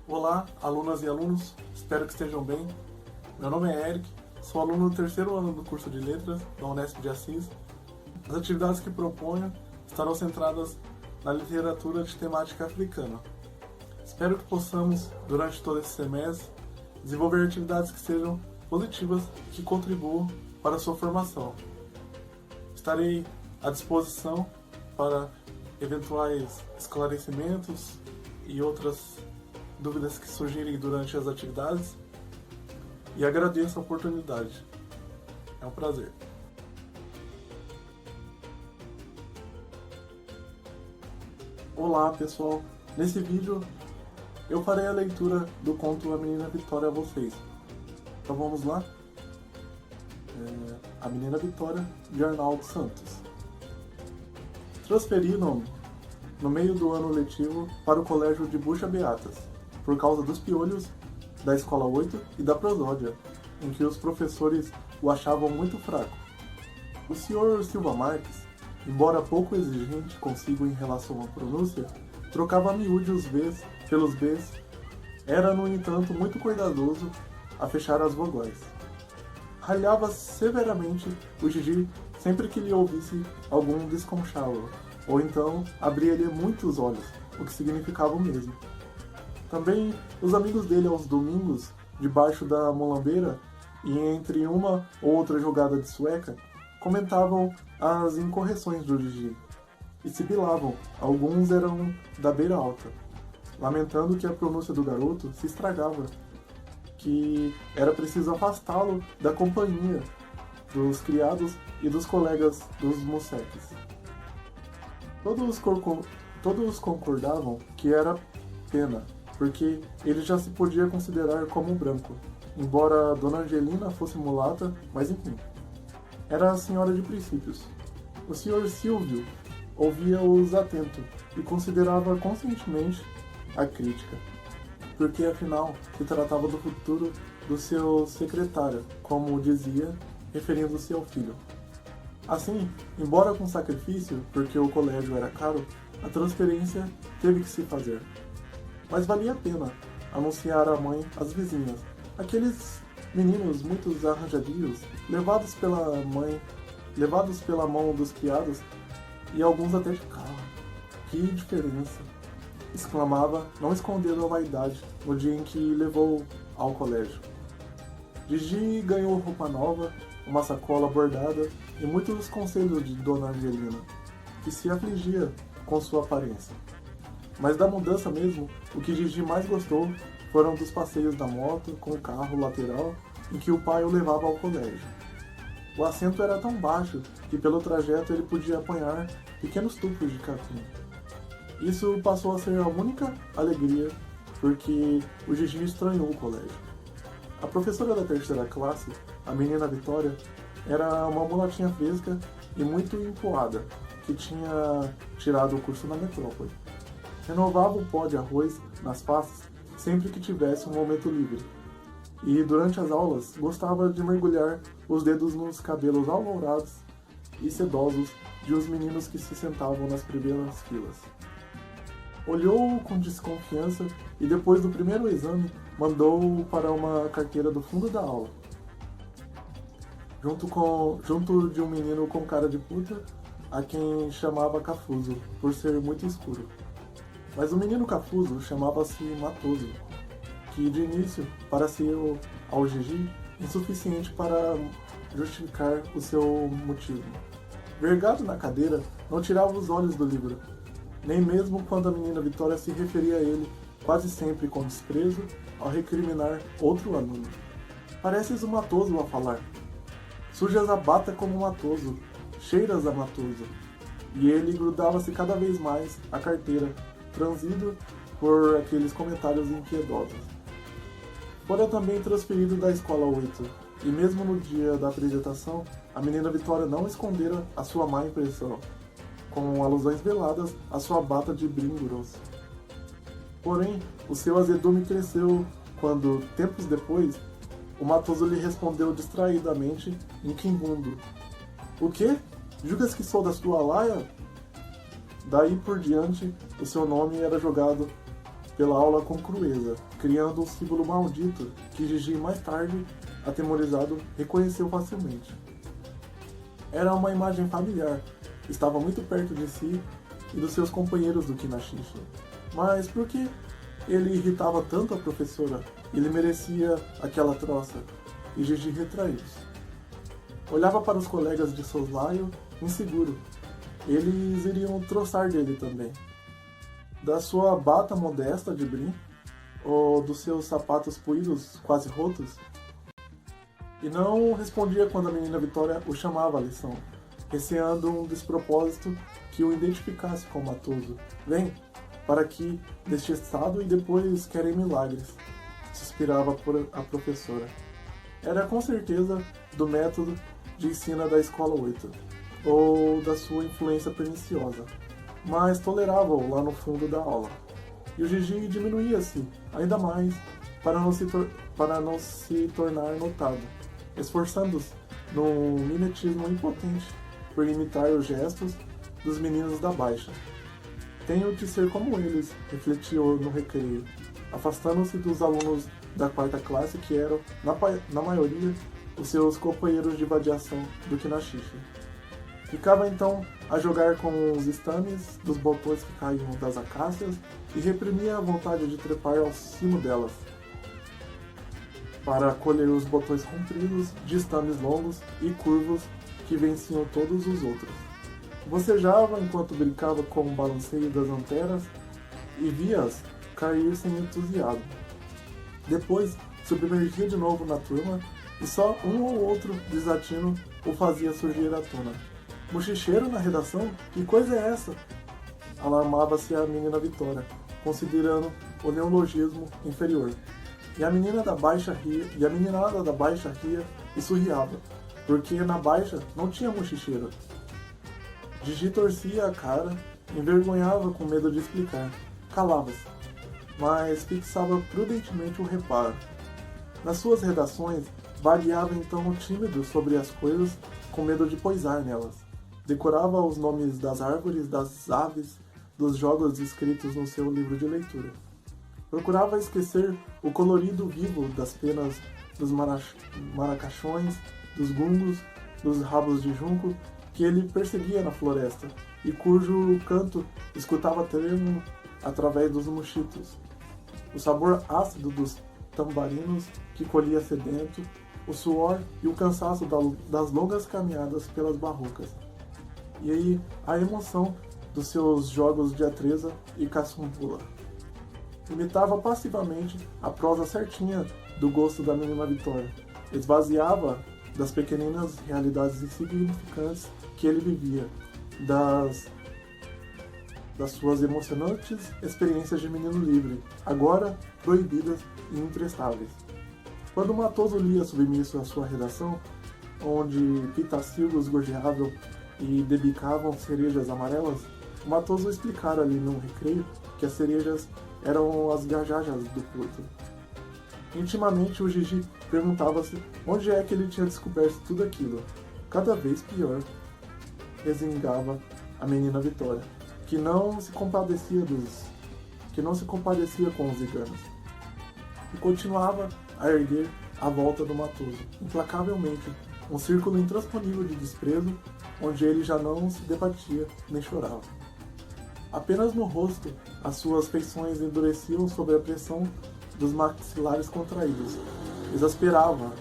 Olá, alunas e alunos, espero que estejam bem. Meu nome é Eric, sou aluno do terceiro ano do curso de Letras da Unesp de Assis. As atividades que proponho estarão centradas na literatura de temática africana. Espero que possamos, durante todo esse semestre, desenvolver atividades que sejam positivas e que contribuam para a sua formação. Estarei à disposição para eventuais esclarecimentos e outras dúvidas que surgirem durante as atividades e agradeço a oportunidade. É um prazer. Olá pessoal, nesse vídeo eu farei a leitura do conto A Menina Vitória a vocês. Então vamos lá? A Menina Vitória, de Arnaldo Santos. Transferiram-me no meio do ano letivo para o colégio de Bucha Beatas, por causa dos piolhos da Escola 8 e da prosódia, em que os professores o achavam muito fraco. O Sr. Silva Marques, embora pouco exigente consigo em relação à pronúncia, trocava a miúde os Vs pelos Bs, era, no entanto, muito cuidadoso a fechar as vogais. Ralhava severamente o Gigi sempre que lhe ouvisse algum desconchalo, ou então abria-lhe muito os olhos, o que significava o mesmo. Também os amigos dele aos domingos, debaixo da molambeira e entre uma ou outra jogada de sueca, comentavam as incorreções do Gigi e sibilavam, alguns eram da beira alta, lamentando que a pronúncia do garoto se estragava, que era preciso afastá-lo da companhia dos criados e dos colegas dos moceques. Todos concordavam que era pena, porque ele já se podia considerar como branco, embora Dona Angelina fosse mulata, mas enfim. Era a senhora de princípios. O Sr. Silvio ouvia-os atento e considerava conscientemente a crítica, porque afinal se tratava do futuro do seu secretário, como dizia, referindo-se ao filho. Assim, embora com sacrifício, porque o colégio era caro, a transferência teve que se fazer. Mas valia a pena anunciar à mãe às vizinhas. Aqueles meninos muito arranjadinhos, levados pela mão dos criados, e alguns até de carro. Que diferença! Exclamava, não escondendo a vaidade, no dia em que levou ao colégio. Gigi ganhou roupa nova, uma sacola bordada e muitos conselhos de Dona Angelina, que se afligia com sua aparência. Mas da mudança mesmo, o que Gigi mais gostou foram dos passeios da moto com o carro lateral em que o pai o levava ao colégio. O assento era tão baixo que pelo trajeto ele podia apanhar pequenos tufos de capim. Isso passou a ser a única alegria, porque o Gigi estranhou o colégio. A professora da terceira classe, a menina Vitória, era uma mulatinha fresca e muito empoada, que tinha tirado o curso na metrópole. Renovava o pó de arroz nas faces sempre que tivesse um momento livre. E durante as aulas gostava de mergulhar os dedos nos cabelos alvorados e sedosos de uns meninos que se sentavam nas primeiras filas. Olhou-o com desconfiança e depois do primeiro exame mandou-o para uma carteira do fundo da aula, junto de um menino com cara de puta, a quem chamava Cafuso, por ser muito escuro. Mas o menino Cafuso chamava-se Matoso, que de início pareceu ao Gigi insuficiente para justificar o seu motivo. Vergado na cadeira, não tirava os olhos do livro, nem mesmo quando a menina Vitória se referia a ele, quase sempre com desprezo, ao recriminar outro aluno. Pareces um matoso a falar. Sujas a bata como um matoso, cheiras a matoso. E ele grudava-se cada vez mais à carteira, transido por aqueles comentários impiedosos. Fora também transferido da Escola 8, e mesmo no dia da apresentação, a menina Vitória não escondera a sua má impressão, com alusões veladas à sua bata de brim grosso. Porém, o seu azedume cresceu quando, tempos depois, o Matoso lhe respondeu distraidamente, inquimbundo: "O quê? Julgas que sou da sua laia?" Daí por diante, o seu nome era jogado pela aula com crueza, criando um símbolo maldito que Gigi mais tarde, atemorizado, reconheceu facilmente. Era uma imagem familiar, estava muito perto de si e dos seus companheiros do Kinaxixi. Mas por que ele irritava tanto a professora? Ele merecia aquela troça, e Gigi retraiu-se. Olhava para os colegas de soslaio, inseguro. Eles iriam troçar dele também. Da sua bata modesta de brim, ou dos seus sapatos puídos quase rotos. E não respondia quando a menina Vitória o chamava à lição, receando um despropósito que o identificasse com o Matoso. Vem, para aqui, deste estado, e depois querem milagres, suspirava a professora. Era com certeza do método de ensino da Escola 8, ou da sua influência perniciosa, mas tolerava-o lá no fundo da aula. E o Gigi diminuía-se ainda mais para não se tornar notado, esforçando-se num mimetismo impotente por imitar os gestos dos meninos da Baixa. Tenho que ser como eles, refletiu no recreio, afastando-se dos alunos da quarta classe que eram, na maioria, os seus companheiros de vadiação do Kinaxixi. Ficava então a jogar com os estames dos botões que caíam das acácias e reprimia a vontade de trepar ao cimo delas, para colher os botões compridos de estames longos e curvos que venciam todos os outros. Bocejava enquanto brincava com o balanceio das antenas e via-as cair sem entusiasmo. Depois, submergia de novo na turma e só um ou outro desatino o fazia surgir à tona. Bochicheiro na redação? Que coisa é essa? Alarmava-se a menina Vitória, considerando o neologismo inferior. E a meninada da Baixa ria e surriava, porque na Baixa não tinha bochicheiro. Gigi torcia a cara, envergonhava com medo de explicar. Calava-se, mas fixava prudentemente o reparo. Nas suas redações, vagueava então tímido sobre as coisas, com medo de poisar nelas. Decorava os nomes das árvores, das aves, dos jogos escritos no seu livro de leitura. Procurava esquecer o colorido vivo das penas dos maracachões, dos gungos, dos rabos de junco que ele perseguia na floresta e cujo canto escutava trêmulo através dos mochitos. O sabor ácido dos tambarinos que colhia sedento, o suor e o cansaço das longas caminhadas pelas barrocas. E aí a emoção dos seus jogos de atreza e caçumbula. Imitava passivamente a prosa certinha do gosto da menina Vitória. Esvaziava das pequeninas realidades insignificantes que ele vivia, das suas emocionantes experiências de menino livre, agora proibidas e imprestáveis. Quando o Matoso lia submisso a sua redação, onde pitacilgos gorjeavam e debicavam cerejas amarelas, o Matoso explicara ali no recreio que as cerejas eram as gajajas do Pluto. Intimamente, o Gigi perguntava-se onde é que ele tinha descoberto tudo aquilo. Cada vez pior, resingava a menina Vitória, que não se compadecia com os ziganos, e continuava a erguer a volta do Matoso, implacavelmente, um círculo intransponível de desprezo, onde ele já não se debatia nem chorava. Apenas no rosto, as suas feições endureciam sob a pressão dos maxilares contraídos. Exasperava.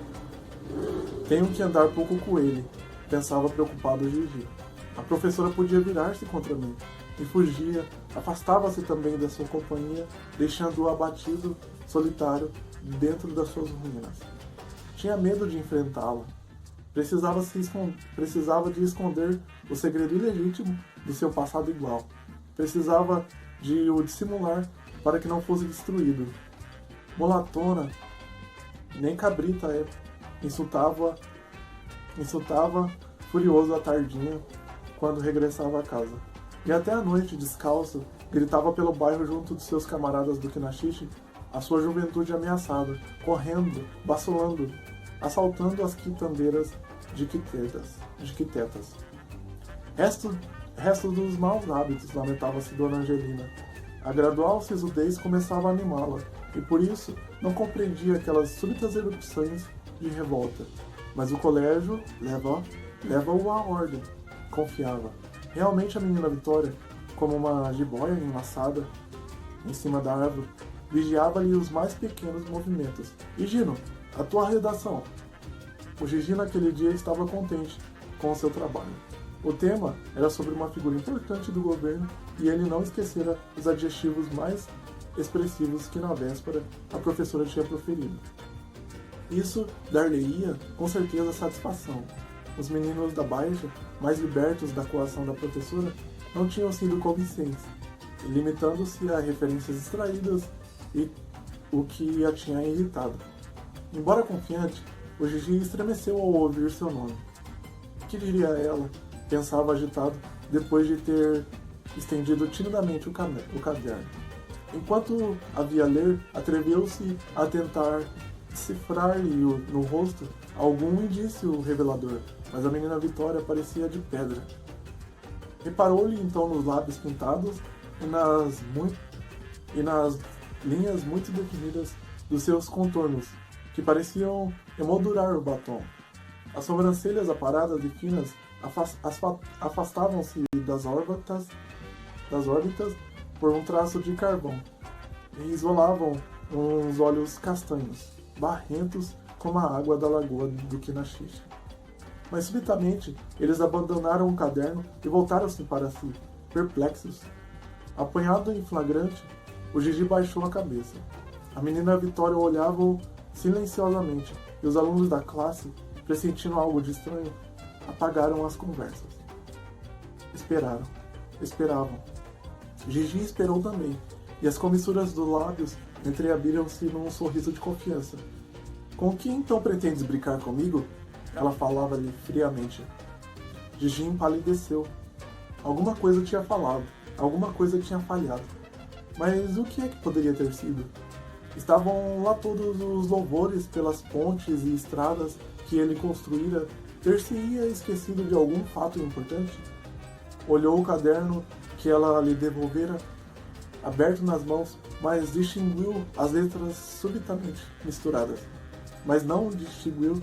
Tenho que andar pouco com ele, pensava preocupado Gigi. A professora podia virar-se contra mim. E fugia, afastava-se também da sua companhia, deixando-o abatido, solitário, dentro das suas ruínas. Tinha medo de enfrentá-la. Precisava de esconder o segredo ilegítimo do seu passado igual. Precisava de o dissimular para que não fosse destruído. Molatona, nem cabrita é, insultava furioso à tardinha quando regressava a casa. E até à noite, descalço, gritava pelo bairro junto dos seus camaradas do Kinaxixi, a sua juventude ameaçada, correndo, vasculando, assaltando as quitandeiras de quitetas. Resto dos maus hábitos, lamentava-se Dona Angelina, A gradual sisudez começava a animá-la, e por isso não compreendia aquelas súbitas erupções de revolta. Mas o colégio leva-o à ordem, confiava. Realmente a menina Vitória, como uma jiboia enlaçada em cima da árvore, vigiava-lhe os mais pequenos movimentos. E Gino, a tua redação? O Gigi naquele dia estava contente com o seu trabalho. O tema era sobre uma figura importante do governo e ele não esquecera os adjetivos mais expressivos que na véspera a professora tinha proferido. Isso dar-lhe-ia com certeza satisfação. Os meninos da Baixa, mais libertos da coação da professora, não tinham sido convincentes, limitando-se a referências extraídas e o que a tinha irritado. Embora confiante, o Gigi estremeceu ao ouvir seu nome. Que diria ela? Pensava agitado, depois de ter estendido timidamente o caderno. Enquanto havia a ler, atreveu-se a tentar decifrar-lhe no rosto algum indício revelador, mas a menina Vitória parecia de pedra. Reparou-lhe então nos lábios pintados e nas linhas muito definidas dos seus contornos, que pareciam emoldurar o batom. As sobrancelhas aparadas e finas afastavam-se das órbitas por um traço de carvão e isolavam uns olhos castanhos, barrentos como a água da lagoa do Quinaxixe. Mas subitamente eles abandonaram o caderno e voltaram-se para si, perplexos. Apanhado em flagrante, o Gigi baixou a cabeça. A menina Vitória olhava-o silenciosamente e os alunos da classe, pressentindo algo de estranho, apagaram as conversas. Esperavam. Gigi esperou também, e as comissuras dos lábios entreabriram-se num sorriso de confiança. Com que então pretendes brincar comigo? Ela falava-lhe friamente. Gigi empalideceu. Alguma coisa tinha falado, alguma coisa tinha falhado. Mas o que é que poderia ter sido? Estavam lá todos os louvores pelas pontes e estradas que ele construíra. Ter-se-ia esquecido de algum fato importante? Olhou o caderno que ela lhe devolvera, aberto nas mãos, mas distinguiu as letras subitamente misturadas. Mas não distinguiu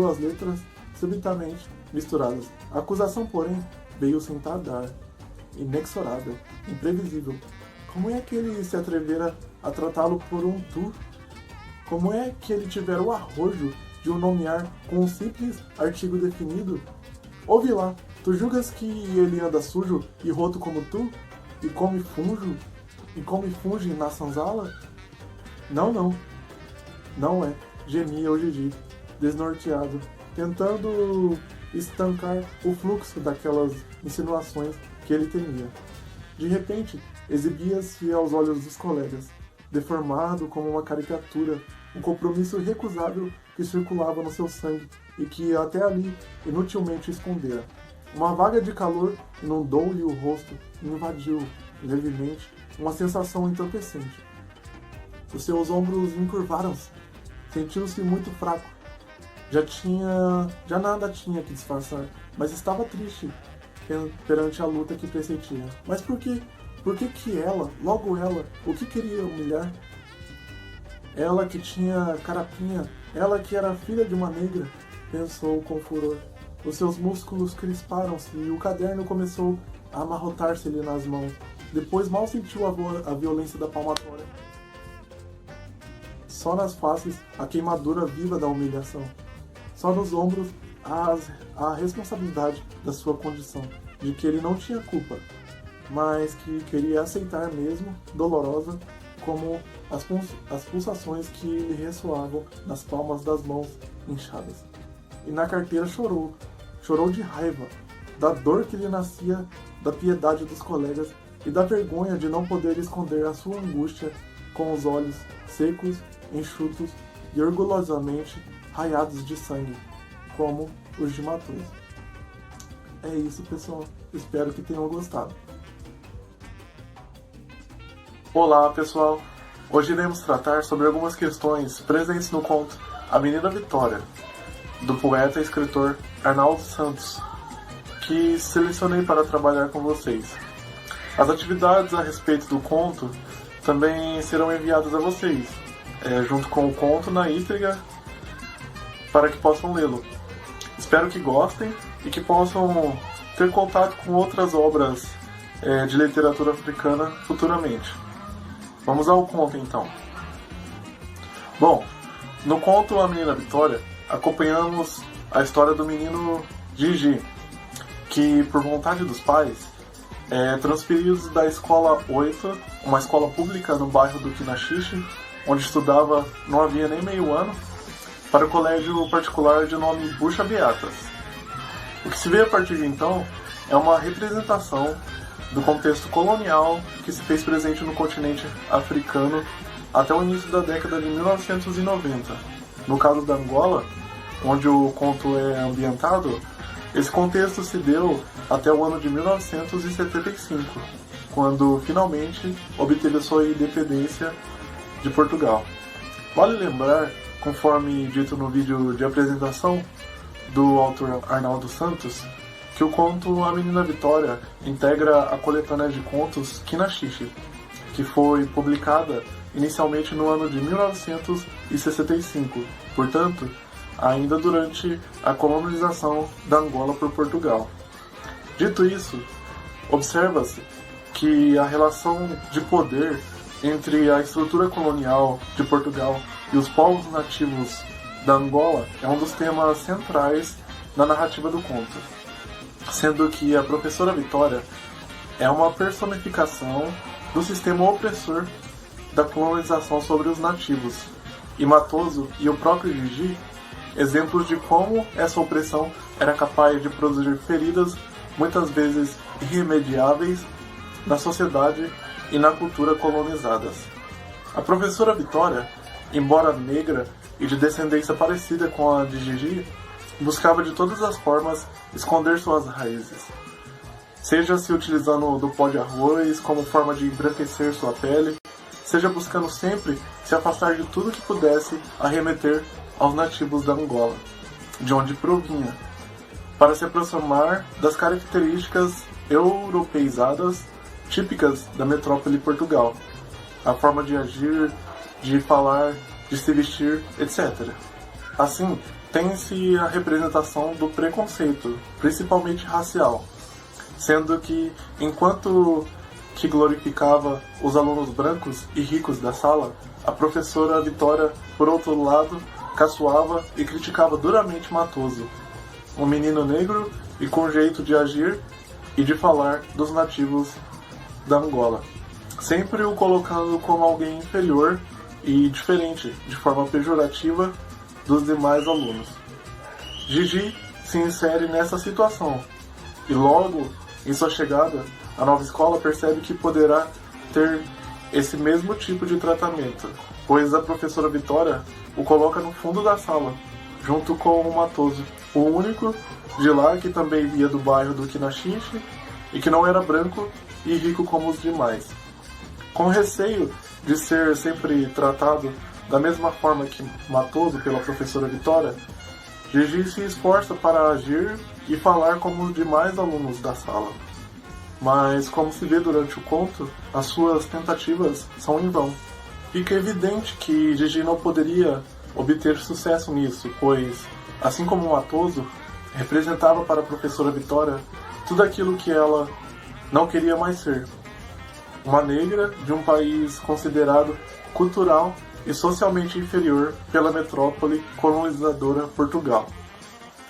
as letras subitamente misturadas. A acusação, porém, veio sem tardar, inexorável, imprevisível. Como é que ele se atrevera a tratá-lo por um tu? Como é que ele tivera o arrojo de o nomear com um simples artigo definido? Ouve lá, tu julgas que ele anda sujo e roto como tu? E come funge na sanzala? Não é, gemia o Gigi, desnorteado, tentando estancar o fluxo daquelas insinuações que ele temia. De repente, exibia-se aos olhos dos colegas, deformado como uma caricatura, um compromisso irrecusável que circulava no seu sangue e que até ali inutilmente escondera. Uma vaga de calor inundou-lhe o rosto e invadiu, levemente, uma sensação entorpecente. Os seus ombros encurvaram-se. Sentiu-se muito fraco. Já nada tinha que disfarçar, mas estava triste perante a luta que pressentia. Mas por quê? Por que ela, logo ela, o que queria humilhar? Ela que tinha carapinha, ela que era filha de uma negra, pensou com furor. Os seus músculos crisparam-se e o caderno começou a amarrotar-se-lhe nas mãos. Depois mal sentiu a violência da palmatória. Só nas faces a queimadura viva da humilhação. Só nos ombros a responsabilidade da sua condição, de que ele não tinha culpa, mas que queria aceitar mesmo, dolorosa, como as pulsações que lhe ressoavam nas palmas das mãos inchadas. E na carteira chorou de raiva, da dor que lhe nascia da piedade dos colegas e da vergonha de não poder esconder a sua angústia com os olhos secos, enxutos e orgulhosamente raiados de sangue, como os de Matheus. É isso, pessoal. Espero que tenham gostado. Olá, pessoal. Hoje iremos tratar sobre algumas questões presentes no conto A Menina Vitória, do poeta e escritor Arnaldo Santos, que selecionei para trabalhar com vocês. As atividades a respeito do conto também serão enviadas a vocês, junto com o conto na íntegra, para que possam lê-lo. Espero que gostem e que possam ter contato com outras obras de literatura africana futuramente. Vamos ao conto então. Bom, no conto A Menina Vitória, acompanhamos a história do menino Gigi, que por vontade dos pais, transferidos da Escola 8, uma escola pública no bairro do Quinaxixe, onde estudava não havia nem meio ano, para o colégio particular de nome Bucha Beatas. O que se vê a partir de então é uma representação do contexto colonial que se fez presente no continente africano até o início da década de 1990. No caso da Angola, onde o conto é ambientado, esse contexto se deu até o ano de 1975, quando finalmente obteve sua independência de Portugal. Vale lembrar, conforme dito no vídeo de apresentação do autor Arnaldo Santos, que o conto A Menina Vitória integra a coletânea de contos Quinaxixe, que foi publicada inicialmente no ano de 1965, portanto, ainda durante a colonização da Angola por Portugal. Dito isso, observa-se que a relação de poder entre a estrutura colonial de Portugal e os povos nativos da Angola é um dos temas centrais na narrativa do conto, sendo que a professora Vitória é uma personificação do sistema opressor da colonização sobre os nativos, e Matoso e o próprio Gigi, exemplos de como essa opressão era capaz de produzir feridas muitas vezes irremediáveis na sociedade e na cultura colonizadas. A professora Vitória, embora negra e de descendência parecida com a de Gigi, buscava de todas as formas esconder suas raízes, seja se utilizando do pó de arroz como forma de embranquecer sua pele, seja buscando sempre se afastar de tudo que pudesse arremeter aos nativos da Angola, de onde provinha, para se aproximar das características europeizadas típicas da metrópole Portugal, a forma de agir, de falar, de se vestir, etc. Assim, tem-se a representação do preconceito, principalmente racial, sendo que, enquanto que glorificava os alunos brancos e ricos da sala, a professora Vitória, por outro lado, caçoava e criticava duramente Matoso, um menino negro e com jeito de agir e de falar dos nativos da Angola, sempre o colocando como alguém inferior e diferente, de forma pejorativa, dos demais alunos. Gigi se insere nessa situação e logo, em sua chegada, a nova escola percebe que poderá ter esse mesmo tipo de tratamento, pois a professora Vitória o coloca no fundo da sala, junto com o Matoso, o único de lá que também via do bairro do Quinaxixe e que não era branco e rico como os demais. Com receio de ser sempre tratado da mesma forma que Matoso pela professora Vitória, Gigi se esforça para agir e falar como os demais alunos da sala. Mas, como se vê durante o conto, as suas tentativas são em vão. Fica evidente que Gigi não poderia obter sucesso nisso, pois, assim como Matoso, representava para a professora Vitória tudo aquilo que ela não queria mais ser. Uma negra de um país considerado cultural e socialmente inferior pela metrópole colonizadora Portugal.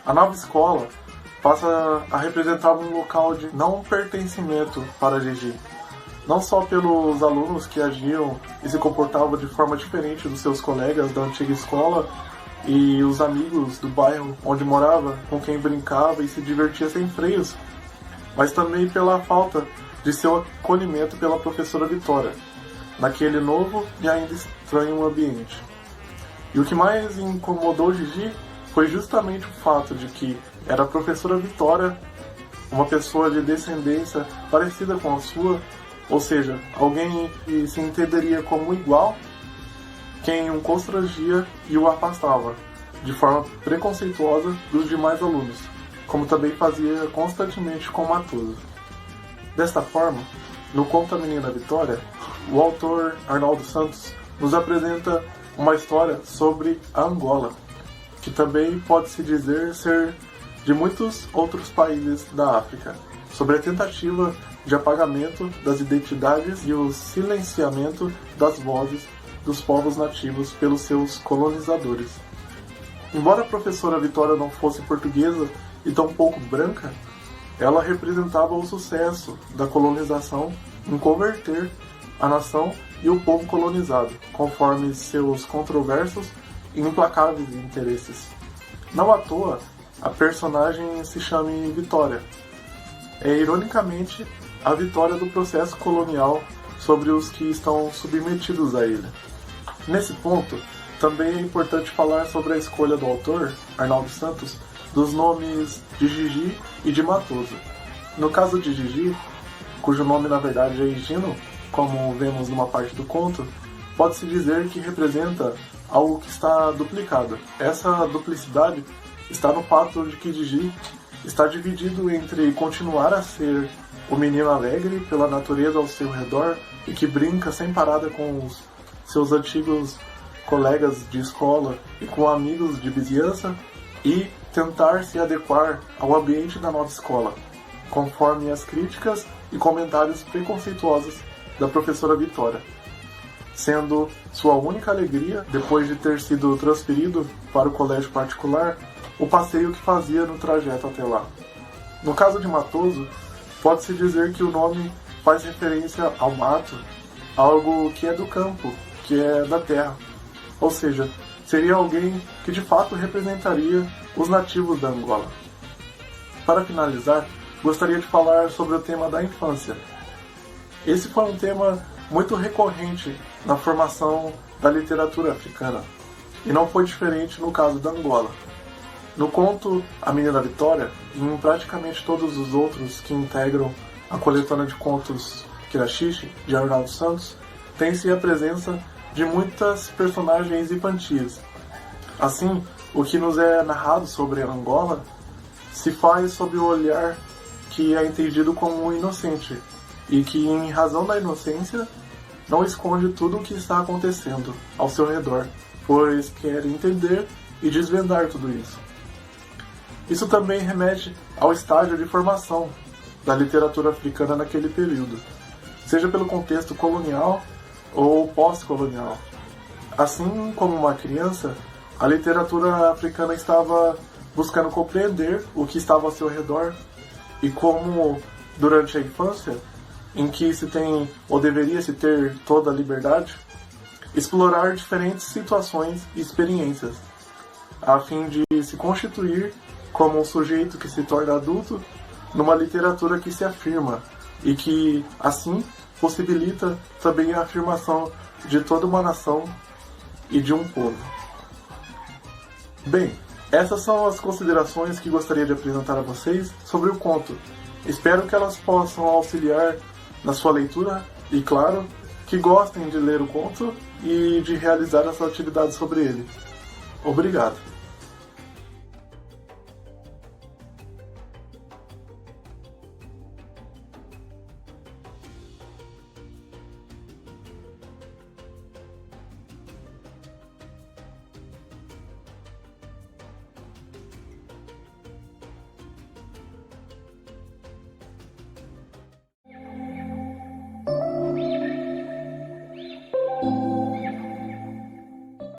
A nova escola passa a representar um local de não pertencimento para Gigi, não só pelos alunos que agiam e se comportavam de forma diferente dos seus colegas da antiga escola e os amigos do bairro onde morava, com quem brincava e se divertia sem freios, mas também pela falta de seu acolhimento pela professora Vitória, naquele novo e ainda estranho ambiente. E o que mais incomodou Gigi foi justamente o fato de que era a professora Vitória, uma pessoa de descendência parecida com a sua, ou seja, alguém que se entenderia como igual, quem o constrangia e o afastava, de forma preconceituosa dos demais alunos, como também fazia constantemente com Matoso. Desta forma, No conto A Menina Vitória, o autor Arnaldo Santos nos apresenta uma história sobre a Angola, que também pode-se dizer ser de muitos outros países da África, sobre a tentativa de apagamento das identidades e o silenciamento das vozes dos povos nativos pelos seus colonizadores. Embora a professora Vitória não fosse portuguesa e tampouco branca, ela representava o sucesso da colonização em converter a nação e o povo colonizado, conforme seus controversos e implacáveis interesses. Não à toa, a personagem se chama Vitória. É, ironicamente, a vitória do processo colonial sobre os que estão submetidos a ele. Nesse ponto, também é importante falar sobre a escolha do autor, Arnaldo Santos, dos nomes de Gigi e de Matoso. No caso de Gigi, cujo nome na verdade é Higino, como vemos numa parte do conto, pode-se dizer que representa algo que está duplicado. Essa duplicidade está no fato de que Gigi está dividido entre continuar a ser o menino alegre pela natureza ao seu redor e que brinca sem parada com os seus antigos colegas de escola e com amigos de vizinhança, e tentar se adequar ao ambiente da nova escola, conforme as críticas e comentários preconceituosos da professora Vitória, sendo sua única alegria, depois de ter sido transferido para o colégio particular, o passeio que fazia no trajeto até lá. No caso de Matoso, pode-se dizer que o nome faz referência ao mato, algo que é do campo, que é da terra. Ou seja, seria alguém que de fato representaria os nativos da Angola. Para finalizar, gostaria de falar sobre o tema da infância. Esse foi um tema muito recorrente na formação da literatura africana, e não foi diferente no caso da Angola. No conto A Menina Vitória, e em praticamente todos os outros que integram a coletânea de contos Kirachiche, de Arnaldo Santos, tem-se a presença de muitas personagens infantis. Assim, o que nos é narrado sobre a Angola se faz sob o olhar que é entendido como inocente, e que, em razão da inocência, não esconde tudo o que está acontecendo ao seu redor, pois quer entender e desvendar tudo isso. Isso também remete ao estágio de formação da literatura africana naquele período, seja pelo contexto colonial ou pós-colonial. Assim como uma criança, a literatura africana estava buscando compreender o que estava ao seu redor, e como, durante a infância, em que se tem ou deveria se ter toda a liberdade, explorar diferentes situações e experiências, a fim de se constituir como um sujeito que se torna adulto numa literatura que se afirma e que, assim, possibilita também a afirmação de toda uma nação e de um povo. Bem, essas são as considerações que gostaria de apresentar a vocês sobre o conto. Espero que elas possam auxiliar na sua leitura e, claro, que gostem de ler o conto e de realizar a sua atividade sobre ele. Obrigado.